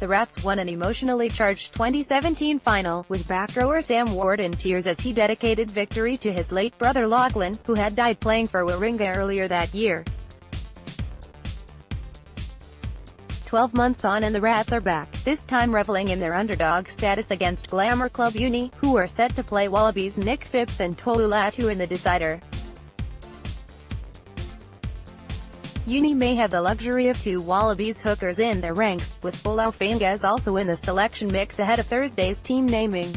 the Rats won an emotionally charged 2017 final, with backrower Sam Ward in tears as he dedicated victory to his late brother Lachlan, who had died playing for Warringah earlier that year. 12 months on and the Rats are back, this time reveling in their underdog status against glamour club Uni, who are set to play Wallabies Nick Phipps and Tolu Latu in the decider. Uni may have the luxury of two Wallabies hookers in their ranks, with Folau Fainga'a also in the selection mix ahead of Thursday's team naming.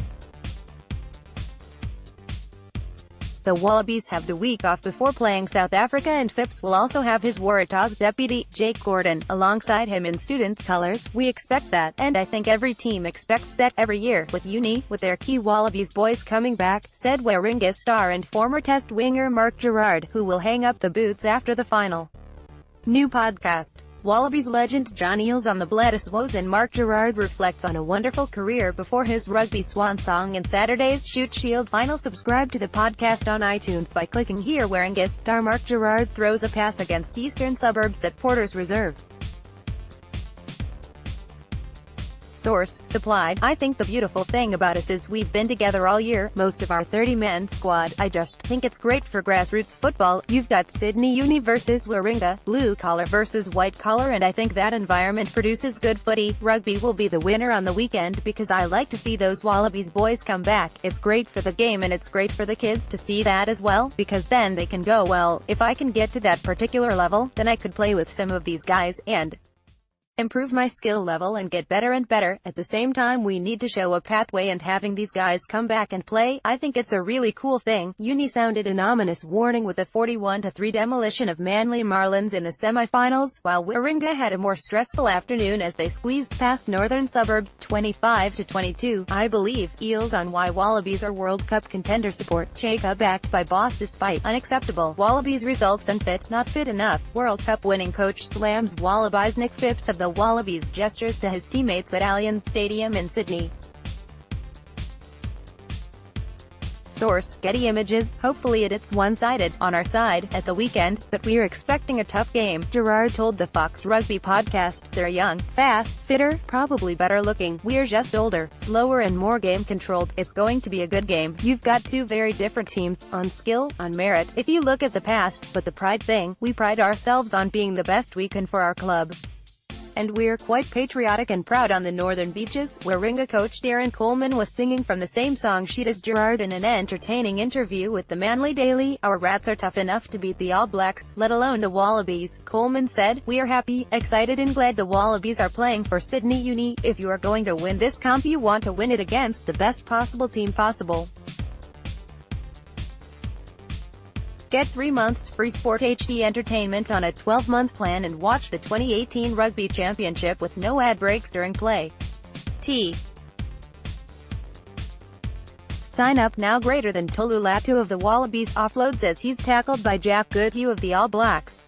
The Wallabies have the week off before playing South Africa, and Phipps will also have his Waratahs deputy, Jake Gordon, alongside him in students' colours. We expect that, and I think every team expects that, every year, with Uni, with their key Wallabies boys coming back, said Warringah star and former Test winger Mark Gerrard, who will hang up the boots after the final. New podcast. Wallabies legend John Eales on the Blediswoes, and Mark Gerrard reflects on a wonderful career before his rugby swan song in Saturday's Shute Shield final. Subscribe to the podcast on iTunes by clicking here. Warringah star Mark Gerrard throws a pass against Eastern Suburbs at Porter's Reserve. Source, supplied. I think the beautiful thing about us is we've been together all year, most of our 30-man squad. I just think it's great for grassroots football. You've got Sydney Uni versus Warringah, blue collar versus white collar, and I think that environment produces good footy. Rugby will be the winner on the weekend because I like to see those Wallabies boys come back. It's great for the game and it's great for the kids to see that as well, because then they can go, well, if I can get to that particular level, then I could play with some of these guys, and improve my skill level and get better and better. At the same time, we need to show a pathway, and having these guys come back and play, I think it's a really cool thing. Uni sounded an ominous warning with a 41-3 demolition of Manly Marlins in the semi-finals, while Warringah had a more stressful afternoon as they squeezed past Northern Suburbs 25-22. I believe Eales on why Wallabies are World Cup contender. Support Chaka backed by boss despite unacceptable Wallabies results. Unfit, not fit enough. World Cup winning coach slams Wallabies. Nick Phipps of the Wallabies gestures to his teammates at Allianz Stadium in Sydney. Source, Getty Images. Hopefully it's one-sided, on our side, at the weekend, but we're expecting a tough game, Gerrard told the Fox Rugby podcast. They're young, fast, fitter, probably better looking. We're just older, slower and more game-controlled. It's going to be a good game. You've got two very different teams, on skill, on merit, if you look at the past, but the pride thing, we pride ourselves on being the best we can for our club. And we're quite patriotic and proud on the northern beaches. Warringah coach Darren Coleman was singing from the same song sheet as Gerrard in an entertaining interview with the Manly Daily. Our Rats are tough enough to beat the All Blacks, let alone the Wallabies, Coleman said. We are happy, excited and glad the Wallabies are playing for Sydney Uni. If you are going to win this comp, you want to win it against the best possible team possible. Get 3 months free Sport HD entertainment on a 12-month plan and watch the 2018 Rugby Championship with no ad breaks during play. Sign up now. Greater than Tolu Latu of the Wallabies offloads as he's tackled by Jack Goodhue of the All Blacks.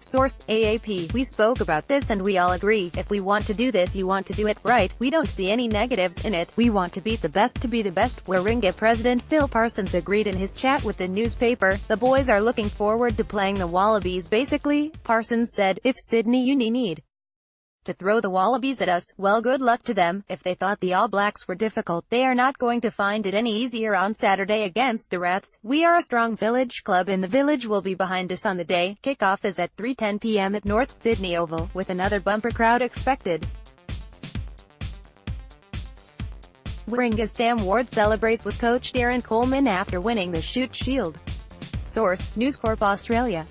Source, AAP. We spoke about this and we all agree, if we want to do this, you want to do it right. We don't see any negatives in it. We want to beat the best to be the best. Warringah president Phil Parsons agreed in his chat with the newspaper. The boys are looking forward to playing the Wallabies. Basically, Parsons said, if Sydney Uni need to throw the Wallabies at us, well, good luck to them. If they thought the All Blacks were difficult, they are not going to find it any easier on Saturday against the Rats. We are a strong village club and the village will be behind us on the day. Kickoff is at 3:10 p.m. at North Sydney Oval, with another bumper crowd expected. Warringah's Sam Ward celebrates with coach Darren Coleman after winning the Shute Shield. Source, News Corp Australia.